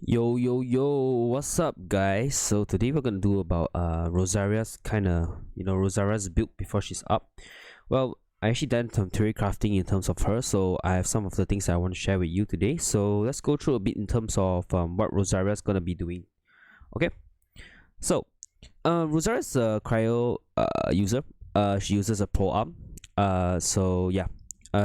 Yo yo yo, what's up guys? So today we're gonna do about Rosaria's Rosaria's build before she's up. Well, I actually done some theory crafting in terms of her, so I have some of the things I want to share with you today. So let's go through a bit in terms of what Rosaria's gonna be doing. Okay, so Rosaria's a cryo user. She uses a pro arm. So yeah.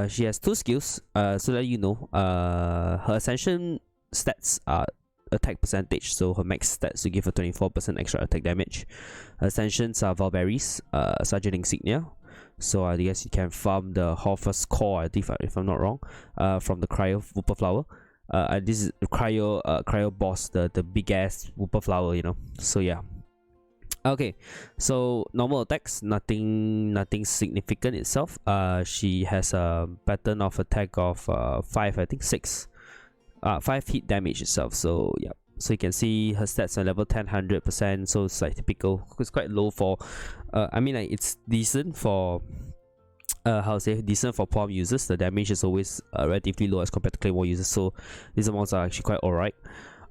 She has two skills. So that you know, her ascension stats are attack percentage, so her max stats to give her 24% extra attack damage. Her ascensions are Valberries, Sergeant Insignia. So I guess you can farm the Horfus core, I think, if I'm not wrong, from the Cryo Whooper Flower. This is Cryo boss, the big ass Whooper Flower, you know. So yeah. Okay, so normal attacks, nothing significant itself. She has a pattern of attack of 5, I think 6. 5 hit damage itself. So yeah, so you can see her stats are level 10, 100%. So it's like typical. It's quite low for I mean, like, it's decent for decent for palm users. The damage is always relatively low as compared to claymore users, so these amounts are actually quite alright.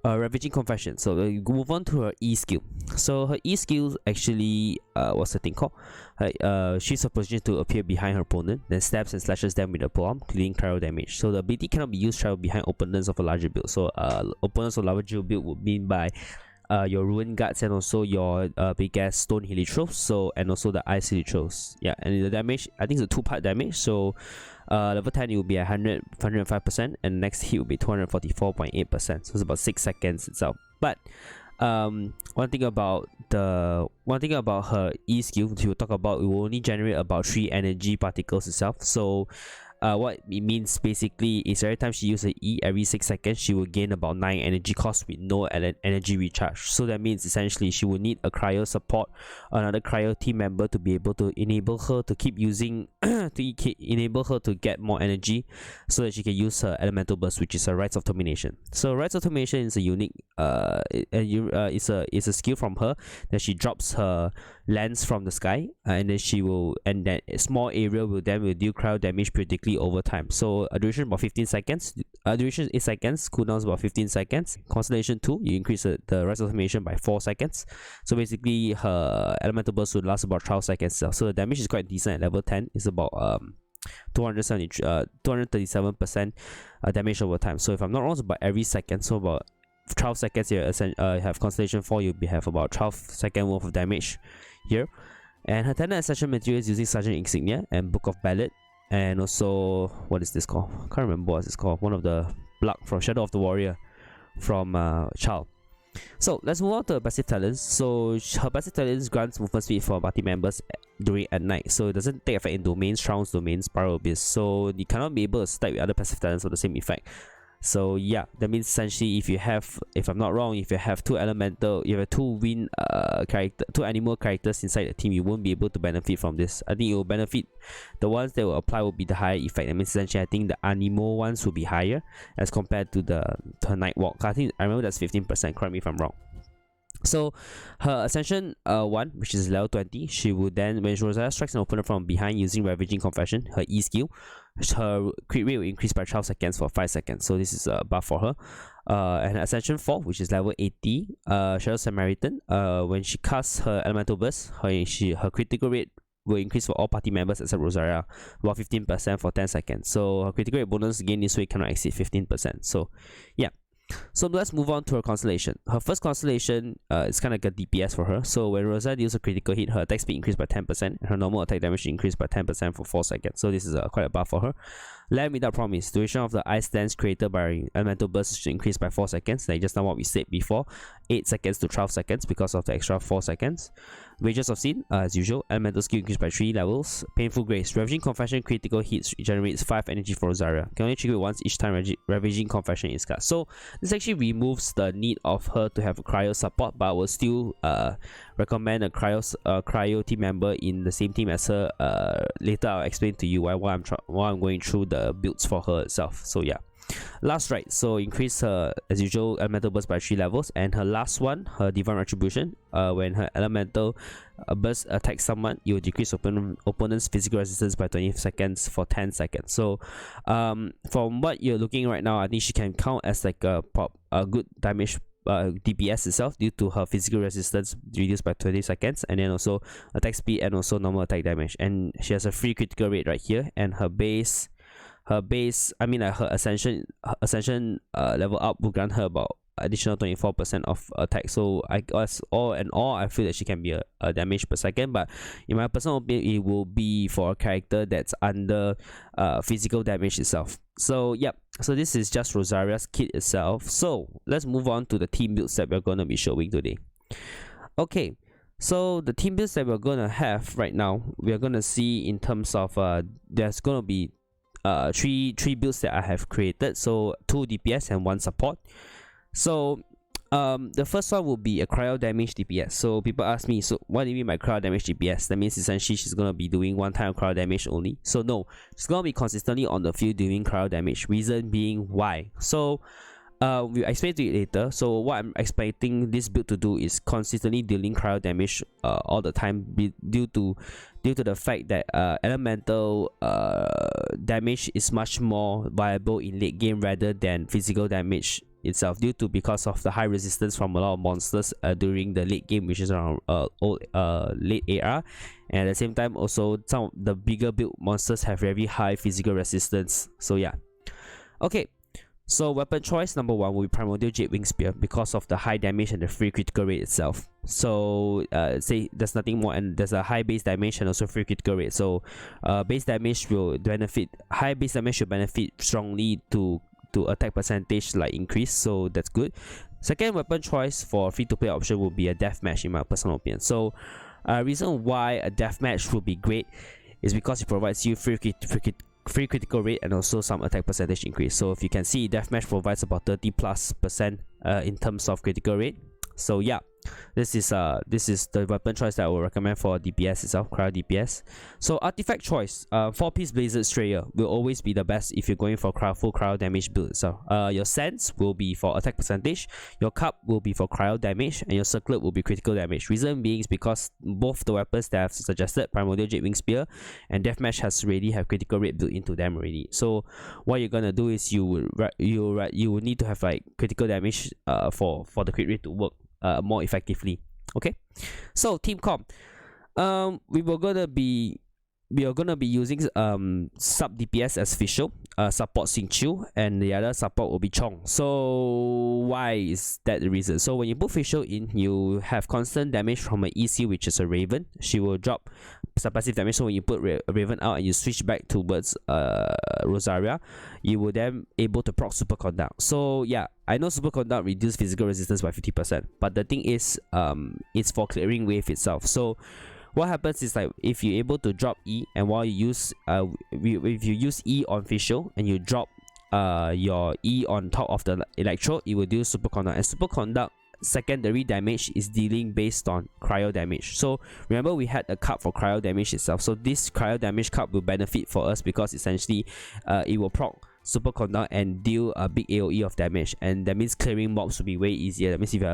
Ravaging Confession. So we move on to her E skill. So her E skill actually, what's the thing called? She's a position to appear behind her opponent, then stabs and slashes them with a palm, dealing cryo damage. So the ability cannot be used travel behind opponents of a larger build. So opponents of larger build would mean by your Ruin Guards and also your big ass Stone Heliotropes, so, and also the Ice Heliotropes. Yeah, and the damage, I think it's a 2-part damage. So level 10 it will be 105%, and next hit will be 244.8%. So it's about 6 seconds itself. But one thing about her E skill, which we'll talk about, it will only generate about 3 energy particles itself. So what it means basically is every time she uses E, every 6 seconds she will gain about 9 energy cost with no energy recharge. So that means essentially she will need a cryo support, another cryo team member, to be able to enable her to keep using enable her to get more energy, so that she can use her elemental burst, which is a Rites of Termination. So Rites of Termination is a unique it's a skill from her that she drops her lens from the sky, and then that small area will deal cryo damage periodically over time. So a duration about 15 seconds. Duration is 8 seconds. Cooldown is about 15 seconds. Constellation 2, you increase the Rites of Termination by 4 seconds. So basically her elemental burst will last about 12 seconds. So the damage is quite decent at level 10. It's about 237% damage over time. So if I'm not wrong, it's about every second. So about 12 seconds here. Have Constellation 4, you'll have about 12 second worth of damage here. And her tender ascension materials using Sergeant Insignia and Book of Ballad, and also, what is this called? I can't remember what it's called. One of the block from Shadow of the Warrior from Child. So let's move on to her passive talents. So her passive talents grants movement speed for party members during at night. So it doesn't take effect in domains, Shroud's domains, Spiral Abyss. So you cannot be able to stack with other passive talents for the same effect. So yeah, that means essentially if I'm not wrong, if you have two wind two animal characters inside the team, you won't be able to benefit from this. I think it will benefit the ones that will apply will be the higher effect. That means essentially I think the animal ones will be higher as compared to the Nightwalk. I remember that's 15%, correct me if I'm wrong. So her ascension 1, which is level 20, she would then, when Rosaria strikes an opponent from behind using Ravaging Confession, her E skill, her crit rate will increase by 12 seconds for 5 seconds. So this is a buff for her. And her ascension 4, which is level 80, Shadow Samaritan, when she casts her elemental burst, her critical rate will increase for all party members except Rosaria, about 15% for 10 seconds. So her critical rate bonus gain this way cannot exceed 15%. So yeah. So let's move on to her constellation. Her first constellation is kind of like a DPS for her. So when Rosa deals a critical hit, her attack speed increased by 10%, and her normal attack damage increased by 10% for 4 seconds. So this is quite a buff for her. Land Without Promise. Duration of the ice dance created by elemental burst should increase by 4 seconds. Like just now what we said before, 8 seconds to 12 seconds because of the extra 4 seconds. Wages of Sin, as usual, elemental skill increased by 3 levels. Painful Grace. Ravaging Confession critical hits generates 5 energy for Rosaria. Can only trigger once each time Ravaging Confession is cast. So this actually removes the need of her to have a cryo support, but will still recommend a cryo team member in the same team as her. Later I'll explain to you while I'm going through the builds for her itself. So yeah. Last right, so increase her as usual elemental burst by 3 levels, and her last one, her divine retribution. When her elemental burst attacks someone, you will decrease opponent's physical resistance by 20 seconds for 10 seconds. So from what you're looking right now, I think she can count as like a good damage DPS itself, due to her physical resistance reduced by 20 seconds, and then also attack speed and also normal attack damage. And she has a free critical rate right here, and her base I mean like her ascension level up will grant her about additional 24% of attack. So I guess all in all, I feel that she can be a damage per second, but in my personal opinion, it will be for a character that's under physical damage itself. So yep, so this is just Rosaria's kit itself. So let's move on to the team builds that we're going to be showing today. Okay, so the team builds that we're going to have right now, we're going to see in terms of there's going to be three builds that I have created. So 2 DPS and 1 support. So the first one will be a cryo damage DPS. So people ask me, so what do you mean by cryo damage DPS? That means essentially she's gonna be doing one time cryo damage only. So no, she's gonna be consistently on the field doing cryo damage. Reason being why? So we'll explain to you later. So what I'm expecting this build to do is consistently dealing cryo damage all the time, due to the fact that elemental damage is much more viable in late game rather than physical damage itself, because of the high resistance from a lot of monsters during the late game, which is around late AR, and at the same time also some of the bigger build monsters have very high physical resistance. So yeah, okay. So weapon choice number 1 will be Primordial Jade Wing Spear, because of the high damage and the free critical rate itself. So say there's nothing more, and there's a high base damage and also free critical rate. So base damage will benefit, high base damage should benefit strongly to attack percentage like increase, so that's good. Second weapon choice for free to play option will be a deathmatch, in my personal opinion. So reason why a deathmatch would be great is because it provides you free critical rate and also some attack percentage increase. So if you can see, deathmatch provides about 30+% in terms of critical rate. So yeah, this is the weapon choice that I will recommend for DPS itself, cryo DPS. So artifact choice, 4-piece Blazed Strayer will always be the best if you're going for full cryo damage build. So your sense will be for attack percentage, your cup will be for cryo damage, and your circlet will be critical damage. Reason being is because both the weapons that I've suggested, Primordial Jade Wing Spear and Deathmatch, has already have critical rate built into them already. So what you're gonna do is you will need to have like critical damage for the crit rate to work more effectively. Okay, so team comp, we are gonna be using sub DPS as Fischl, support Xingqiu, and the other support will be Chong. So why is that the reason? So when you put Fischl in, you have constant damage from an EC, which is a Raven. She will drop suppressive damage. So when you put Raven out and you switch back towards Rosaria, you will then able to proc Superconduct. So yeah, I know Superconduct reduce physical resistance by 50%, but the thing is, it's for clearing wave itself. So what happens is, like, if you're able to drop E, and while you use if you use E on Fischl and you drop your E on top of the electro, it will do Superconduct, and Superconduct secondary damage is dealing based on cryo damage. So remember, we had a cup for cryo damage itself, so this cryo damage cup will benefit for us because essentially it will proc Superconduct and deal a big AoE of damage, and that means clearing mobs will be way easier. That means if you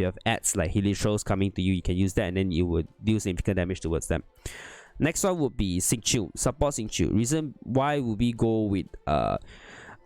have ads like Helitros coming to you, you can use that and then you would deal significant damage towards them. Next one would be Xingqiu, support Xingqiu. Reason why would we go with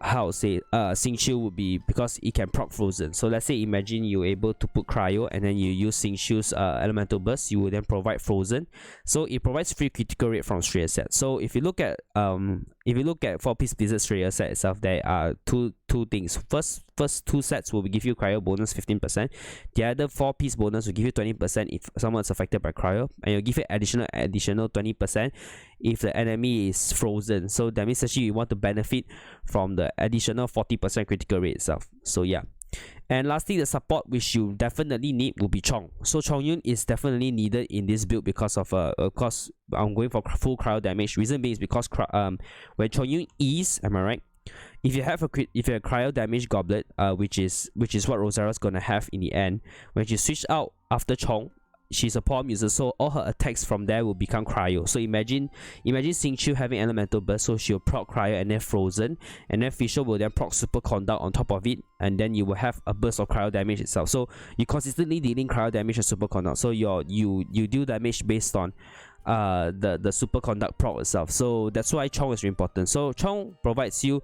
Xingqiu would be because it can proc Frozen. So let's say, imagine you're able to put Cryo and then you use Xingqiu's elemental burst, you will then provide Frozen. So it provides free critical rate from Strayer set. So if you look at 4-piece Blizzard Strayer set itself, there are two things. First 2 sets will give you Cryo bonus 15%. The other 4-piece bonus will give you 20% if someone's affected by Cryo, and you'll give it additional 20% if the enemy is frozen. So that means actually you want to benefit from the additional 40% critical rate itself. So yeah. And lastly, the support which you definitely need will be Chong. So Chongyun is definitely needed in this build because of course I'm going for full cryo damage. Reason being is because when Chongyun is, am I right? If you have a cryo damage goblet, which is what Rosaria's gonna have in the end, when you switch out after Chong, she's a palm user, so all her attacks from there will become cryo. So imagine Xingqiu having elemental burst, so she'll proc cryo and then frozen, and then Fisher will then proc super conduct on top of it, and then you will have a burst of cryo damage itself. So you consistently dealing cryo damage and super conduct. So you deal damage based on the superconduct proc itself. So that's why Chong is really important. So Chong provides you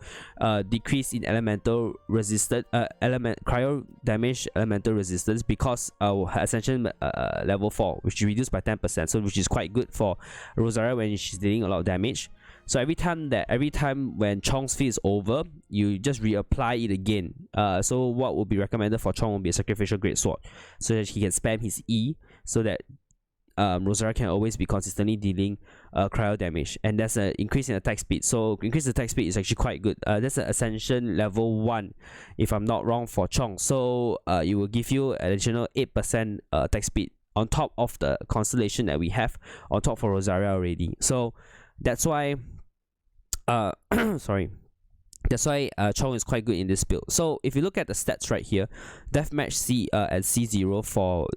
decrease in elemental resistance, cryo damage elemental resistance, because her ascension level 4, which reduced by 10%, so which is quite good for Rosaria when she's dealing a lot of damage. So every time when Chong's Phys is over, you just reapply it again. So what would be recommended for Chong will be a sacrificial great sword, so that he can spam his E, so that Rosaria can always be consistently dealing cryo damage, and that's an increase in attack speed. So increase attack speed is actually quite good. That's an ascension level 1, if I'm not wrong, for Chong. So it will give you additional 8% attack speed on top of the constellation that we have on top for Rosaria already. So that's why sorry. That's why Chong is quite good in this build. So if you look at the stats right here, deathmatch C at C0 for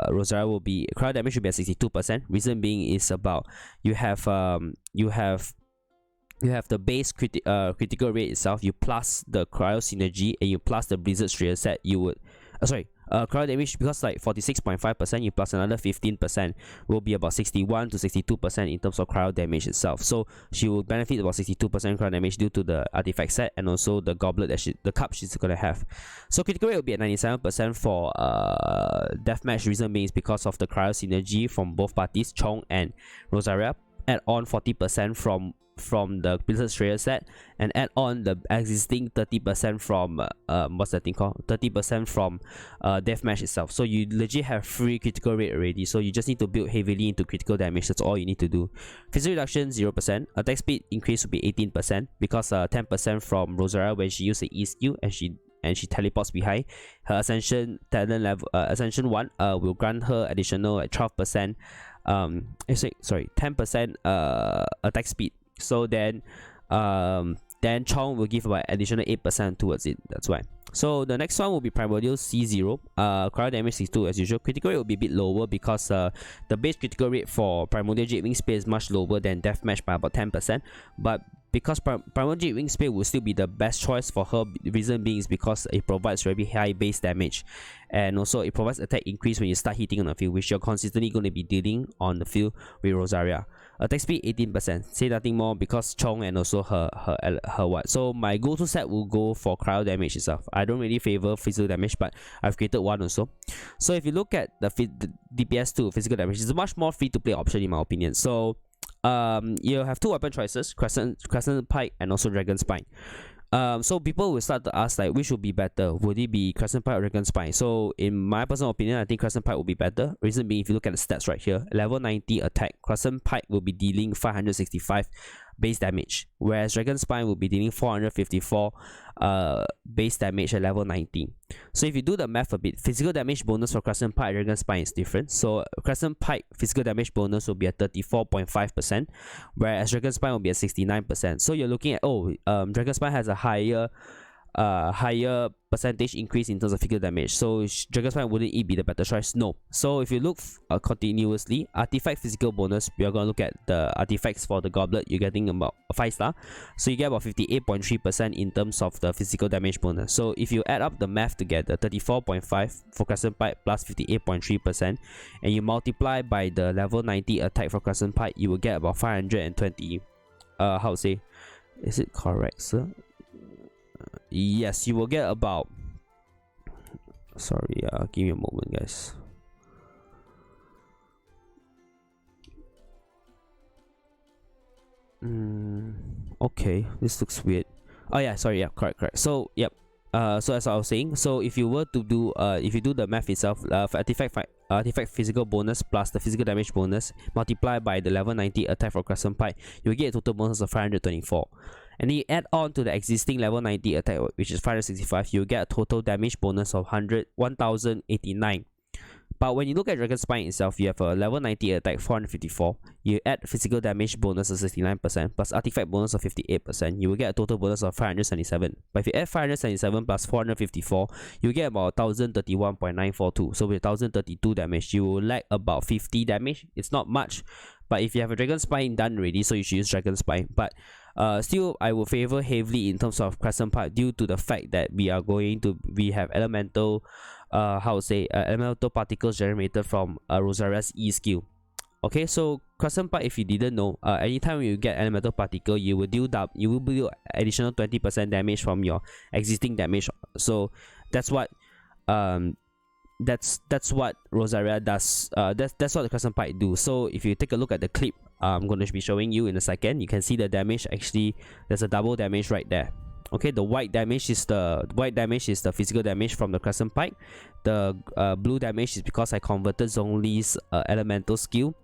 Rosaria will be cryo damage should be at 62%. Reason being is about you have the base critical rate itself, you plus the cryo synergy, and you plus the blizzard strayer set, you would cryo damage, because like 46.5%, you plus another 15% will be about 61 to 62% in terms of cryo damage itself. So she will benefit about 62% cryo damage due to the artifact set and also the goblet that the cup she's gonna have. So critical rate will be at 97% for deathmatch. Reason being is because of the cryo synergy from both parties, Chong and Rosaria. Add on 40% from the Blizzard Strayer set, and add on the existing 30% from what's that thing called? 30% from deathmatch itself. So you legit have free critical rate already. So you just need to build heavily into critical damage. That's all you need to do. Physical reduction 0%. Attack speed increase will be 18%, because 10% from Rosaria when she uses the E skill and she teleports behind. Her ascension talent level ascension 1 will grant her additional like 12% 10% attack speed. So then Chong will give about additional 8% towards it. That's why. So the next one will be Primordial C0. Cryo damage 62 as usual. Critical rate will be a bit lower, because the base critical rate for Primordial Jade Wing Spear is much lower than Deathmatch by about 10%. But because Primordial Jade Wing Spear will still be the best choice for her, reason being is because it provides very high base damage, and also it provides attack increase when you start hitting on the field, which you're consistently going to be dealing on the field with Rosaria. Attack speed 18%. Say nothing more, because Chong and also her what. So my go-to set will go for cryo damage itself. I don't really favor physical damage, but I've created one also. So if you look at the DPS 2 physical damage, it's a much more free-to-play option in my opinion. So you have two weapon choices: Crescent Pike and also Dragon Spine. So people will start to ask like, which would be better? Would it be Crescent Pike or Dragon Spine? So in my personal opinion, I think Crescent Pike will be better. Reason being, if you look at the stats right here, level 90 attack, Crescent Pike will be dealing 565 base damage, whereas Dragon Spine will be dealing 454 base damage at level 19. So if you do the math a bit, physical damage bonus for Crescent Pike and Dragon Spine is different. So Crescent Pike physical damage bonus will be at 34.5%, whereas Dragon Spine will be at 69%. So you're looking at, Dragon Spine has a higher percentage increase in terms of physical damage. So Dragon Spine wouldn't it be the better choice? No. So if you look continuously, artifact physical bonus, we are going to look at the artifacts for the goblet. You're getting about a 5-star, so you get about 58.3% in terms of the physical damage bonus. So if you add up the math together, 34.5 for Crescent Pike plus 58.3%, and you multiply by the level 90 attack for Crescent Pike, you will get about 520 how to say, is it correct, sir? Yes, you will get about, sorry, give me a moment, guys. Okay, this looks weird. Oh yeah, sorry, yeah, correct. So yep, so as I was saying, so if you were to do if you do the math itself, for artifact physical bonus plus the physical damage bonus multiplied by the level 90 attack for Crescent Pike, you'll get a total bonus of 524. And then you add on to the existing level 90 attack, which is 565, you'll get a total damage bonus of 1089 But when you look at Dragon Spine itself, you have a level 90 attack 454. You add physical damage bonus of 69% plus artifact bonus of 58%. You will get a total bonus of 577. But if you add 577 plus 454, you get about 1031.942. So with 1032 damage, you will lack about 50 damage. It's not much, but if you have a Dragon Spine done already, so you should use Dragon Spine. But still, I will favor heavily in terms of Crescent Pipe due to the fact that we have elemental elemental particles generated from Rosaria's E skill. Okay, so Crescent Pipe, if you didn't know, anytime you get elemental particle, you will deal additional 20% damage from your existing damage. So that's what that's what Rosaria does. That's what the Crescent Pipe do. So if you take a look at the clip, I'm going to be showing you in a second. You can see the damage. Actually, there's a double damage right there. Okay, the white damage is the physical damage from the Crescent Pipe. The blue damage is because I converted Zhongli's elemental skill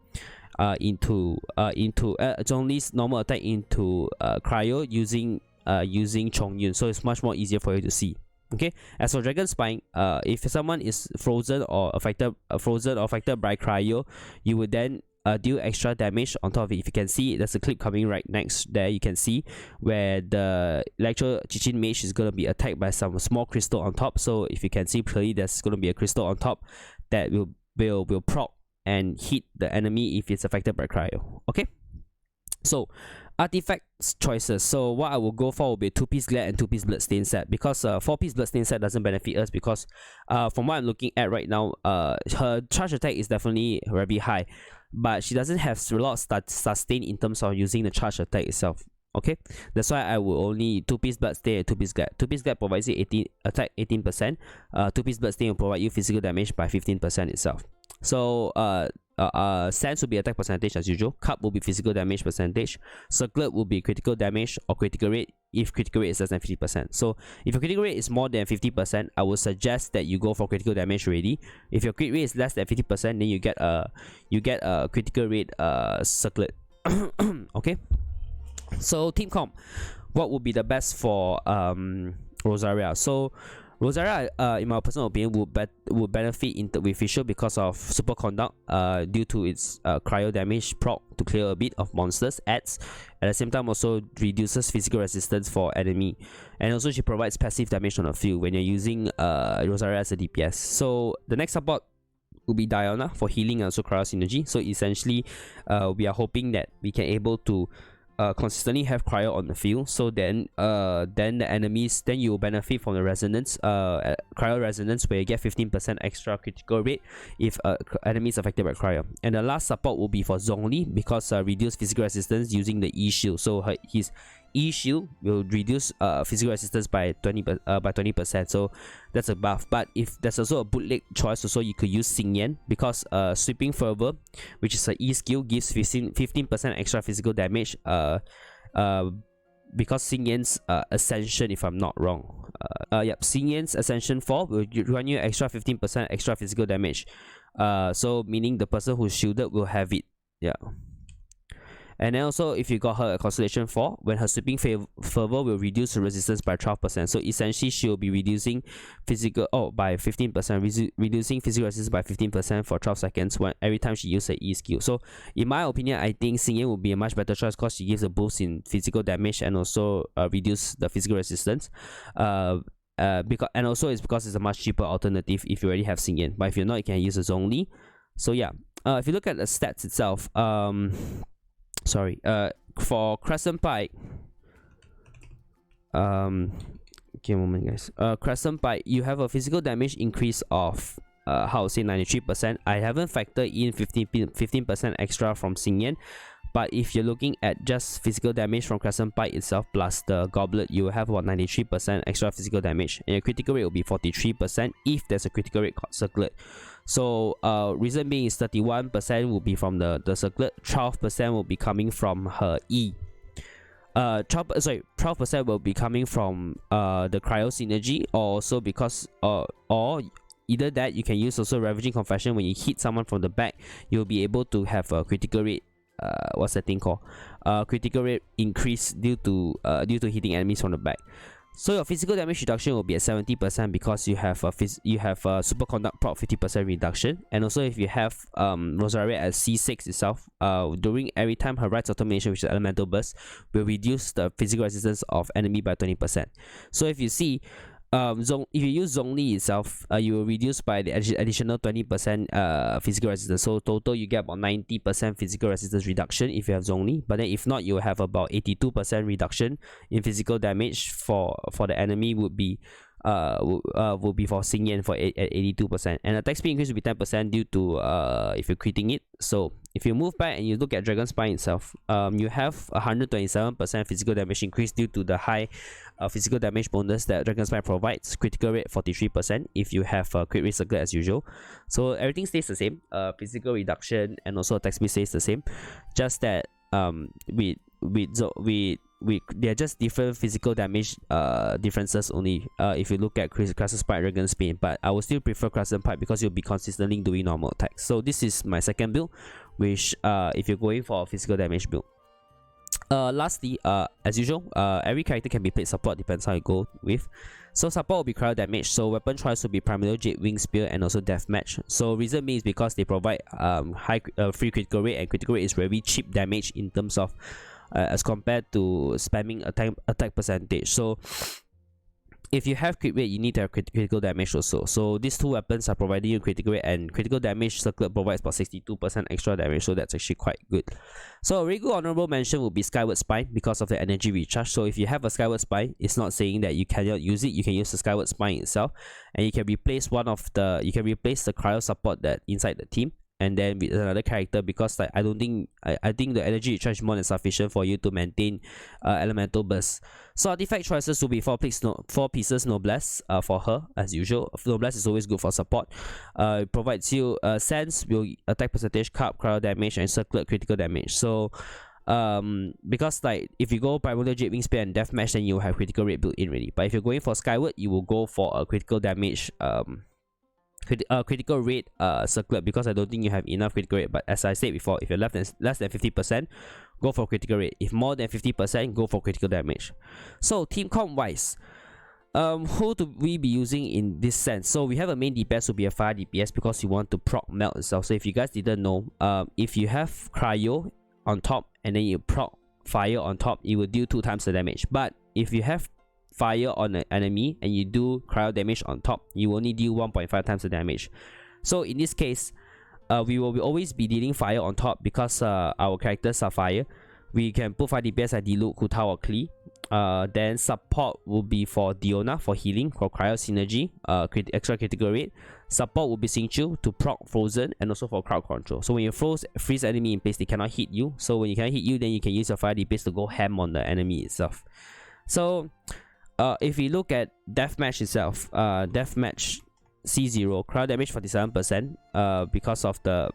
into Zhongli's normal attack into Cryo using Chongyun, so it's much more easier for you to see. Okay, as for Dragon Spine, if someone is frozen or affected by Cryo, you would then deal extra damage on top of it. If you can see, there's a clip coming right next there. You can see where the Electro Chichin Mage is going to be attacked by some small crystal on top. So if you can see clearly, there's going to be a crystal on top that will proc and hit the enemy if it's affected by Cryo. Okay, so artifact choices. So what I will go for will be 2-piece Glad and 2-piece Bloodstain set, because 4-piece Bloodstain set doesn't benefit us, because from what I'm looking at right now, her charge attack is definitely very high, but she doesn't have a lot of sustain in terms of using the charge attack itself. Okay, that's why I will only 2-piece Bloodstain and 2-piece Glad. 2-piece Glad provides you 18 attack 18%. 2-piece Bloodstain will provide you physical damage by 15% itself. So Sense will be attack percentage as usual. Cup will be physical damage percentage. Circlet will be critical damage or critical rate if critical rate is less than 50%. So if your critical rate is more than 50%, I would suggest that you go for critical damage already. If your crit rate is less than 50%, then you get a critical rate circlet. Okay. So team comp, what would be the best for Rosaria? So Rosaria, in my personal opinion, would benefit with Visual because of Superconduct, due to its cryo damage proc to clear a bit of monsters, adds at the same time also reduces physical resistance for enemy, and also she provides passive damage on the field when you're using Rosaria as a DPS. So the next support will be Diana for healing and also cryo synergy. So essentially, we are hoping that we can able to consistently have cryo on the field, so then the enemies, then you will benefit from the resonance, cryo resonance, where you get 15% extra critical rate if enemy is affected by cryo. And the last support will be for Zhongli, because reduce physical resistance using the E shield. So his E shield will reduce physical resistance by 20%. So that's a buff. But if there's also a bootleg choice, also you could use Xingyan, because sweeping fervor, which is a E skill, gives 15% extra physical damage. Because Xingyan's ascension, if I'm not wrong, Xingyan's ascension 4 will run you extra 15% extra physical damage. So meaning the person who's shielded will have it. Yeah. And then also, if you got her a constellation 4, when her sweeping fervor will reduce her resistance by 12%. So essentially, she will be reducing by 15%, reducing physical resistance by 15% for 12 seconds every time she uses her E skill. So in my opinion, I think Xingyan will be a much better choice, because she gives a boost in physical damage and also reduce the physical resistance. Because it's a much cheaper alternative if you already have Xingyan. But if you're not, you can use a Zhongli. So yeah, if you look at the stats itself, for Crescent Pipe, okay, a moment guys. Crescent Pipe, you have a physical damage increase of 93%. I haven't factored in 15% extra from Xingyan, but if you're looking at just physical damage from Crescent Pipe itself plus the goblet, you will have about 93% extra physical damage, and your critical rate will be 43% if there's a critical rate circlet. So reason being is 31% will be from the circlet, 12% will be coming from her E. 12% will be coming from the cryo synergy, or also because or either that you can use also Ravaging Confession. When you hit someone from the back, you'll be able to have a critical rate. What's that thing called? Critical rate increase due to hitting enemies from the back. So your physical damage reduction will be at 70% because you have a superconduct proc 50% reduction, and also if you have Rosaria at C6 itself, during every time her rights automation, which is elemental burst, will reduce the physical resistance of enemy by 20%. So if you see, if you use Zhongli itself, you will reduce by the additional 20% physical resistance. So total you get about 90% physical resistance reduction if you have Zhongli. But then if not, you will have about 82% reduction in physical damage for the enemy would be for Xingyan for at 82%, and attack speed increase will be 10% due to if you're critting it. So if you move back and you look at Dragon Spine itself, you have 127% physical damage increase due to the high physical damage bonus that Dragon Spine provides. Critical rate 43% if you have crit rate circle as usual. So everything stays the same. Physical reduction and also attack speed stays the same. Just that they're just different physical damage differences only if you look at Crescent Pipe, Dragon Spin, but I would still prefer Crescent Pipe because you'll be consistently doing normal attacks. So this is my second build, which if you're going for a physical damage build. Lastly, as usual, every character can be played support, depends how you go with. So support will be cryo damage, so weapon choice will be Primordial Jade, Wing Spear, and also Deathmatch. So reason being is because they provide high free critical rate, and critical rate is very cheap damage in terms of as compared to spamming attack percentage. So if you have crit rate, you need to have critical damage also. So these two weapons are providing you critical rate, and critical damage circlet provides about 62% extra damage, so that's actually quite good. So a really good honorable mention would be Skyward Spine because of the energy recharge. So if you have a Skyward Spine, it's not saying that you cannot use it. You can use the Skyward Spine itself, and you can replace the cryo support that inside the team, and then with another character, because like I think the energy recharge is more than sufficient for you to maintain elemental burst. So artifact choices will be 4 pieces Noblesse for her as usual. Noblesse is always good for support. It provides you sense, will attack percentage, carb, cryo damage, and circlet critical damage. So because like if you go Primordial Jade, Wing Spear, and Deathmatch, then you have critical rate built in already. But if you're going for Skyward, you will go for a critical damage critical rate circlet, because I don't think you have enough critical rate. But as I said before, if you're less than 50%, go for critical rate. If more than 50%, go for critical damage. So team comp wise, who do we be using in this sense? So we have a main DPS will be a fire DPS because you want to proc melt itself. So if you guys didn't know, if you have cryo on top and then you proc fire on top, it will deal 2 times the damage. But if you have fire on an enemy and you do cryo damage on top, you only deal 1.5 times the damage. So in this case, we will always be dealing fire on top because our characters are fire. We can put 5 DPS at Diluc, Kutao, or Klee. Then support will be for Diona for healing, for cryo synergy, extra critical rate. Support will be Xingqiu to proc frozen, and also for crowd control. So when you freeze enemy in place, they cannot hit you. So when you cannot hit you, then you can use your 5 DPS to go ham on the enemy itself. So if we look at Deathmatch itself, Deathmatch C0 crowd damage 47% because of the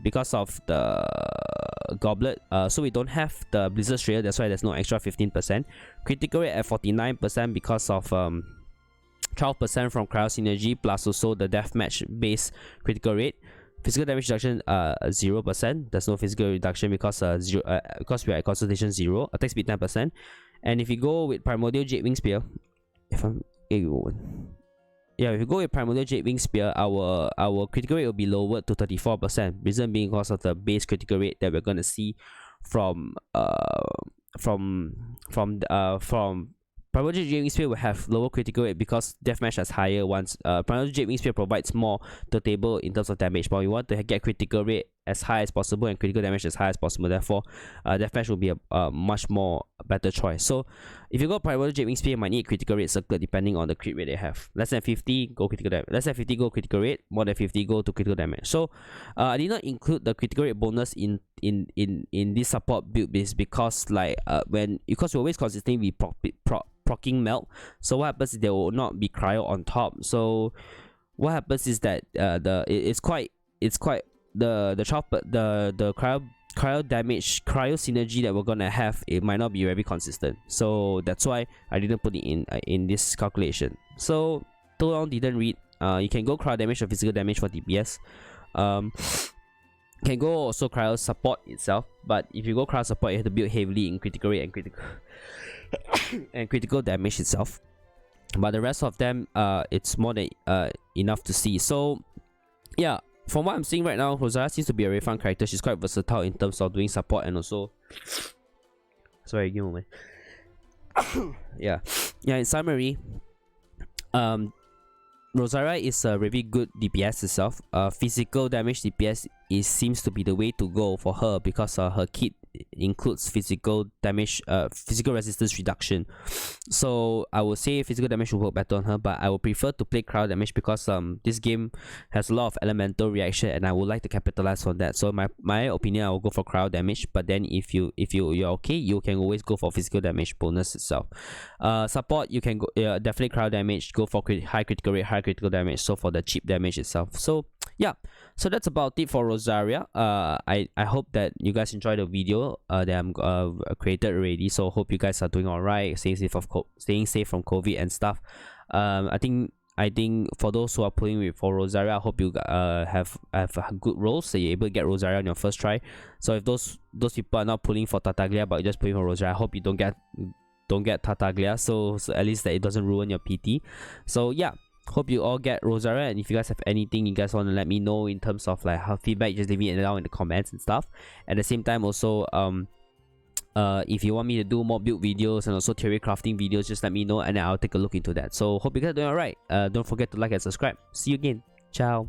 goblet. So we don't have the Blizzard Strayer, that's why there's no extra 15%. Critical rate at 49% because of 12% from cryo synergy, plus also the Deathmatch base critical rate. Physical damage reduction 0%. There's no physical reduction because because we are at constellation 0. Attack speed 10%. And if you go with Primordial Jade, Wing Spear, if you go with Primordial Jade, Wing Spear, our critical rate will be lowered to 34%. Reason being because of the base critical rate that we're gonna see from Primordial Jade, Wing Spear will have lower critical rate because Deathmatch has higher ones. Primordial Jade, Wing Spear provides more to the table in terms of damage, but we want to get critical rate as high as possible and critical damage as high as possible. Therefore, Deathmatch will be a much more better choice. So if you go Primordial Jade, Wing Spear, you might need critical rate circlet depending on the crit rate they have. Less than 50, go critical damage. Less than 50, go critical rate. More than 50, go to critical damage. So I did not include the critical rate bonus in this support build base because because we always consistently be proccing melt. So what happens is there will not be cryo on top. So what happens is that the cryo damage, cryo synergy that we're gonna have, it might not be very consistent. So that's why I didn't put it in this calculation. So total didn't read. You can go cryo damage or physical damage for DPS. Can go also cryo support itself, but if you go cryo support, you have to build heavily in critical rate and critical and critical damage itself. but the rest of them, it's more than enough to see. So yeah, from what I'm seeing right now, Rosaria seems to be a very fun character. She's quite versatile in terms of doing support and also sorry, give me a moment. Yeah, in summary, Rosaria is a really good DPS itself. Physical damage DPS seems to be the way to go for her, because her kit includes physical damage, physical resistance reduction. So I would say physical damage will work better on her, but I would prefer to play cryo damage because this game has a lot of elemental reaction and I would like to capitalize on that. So my opinion, I will go for cryo damage. But then if you're okay, you can always go for physical damage bonus itself. Support, you can go definitely cryo damage, go for high critical rate, high critical damage, so for the cheap damage itself. So yeah, so that's about it for Rosaria. I hope that you guys enjoyed the video that I'm created already. So hope you guys are doing alright, staying safe from COVID and stuff. I think for those who are pulling for Rosaria, I hope you have good rolls, so you're able to get Rosaria on your first try. So if those people are not pulling for Tartaglia but you're just pulling for Rosaria, I hope you don't get Tartaglia, so at least that it doesn't ruin your PT. So yeah, hope you all get Rosaria, and if you guys have anything you guys want to let me know in terms of like how feedback, just leave it down in the comments and stuff. At the same time also, if you want me to do more build videos and also theory crafting videos, just let me know and I'll take a look into that. So hope you guys are doing alright. Don't forget to like and subscribe. See you again. Ciao.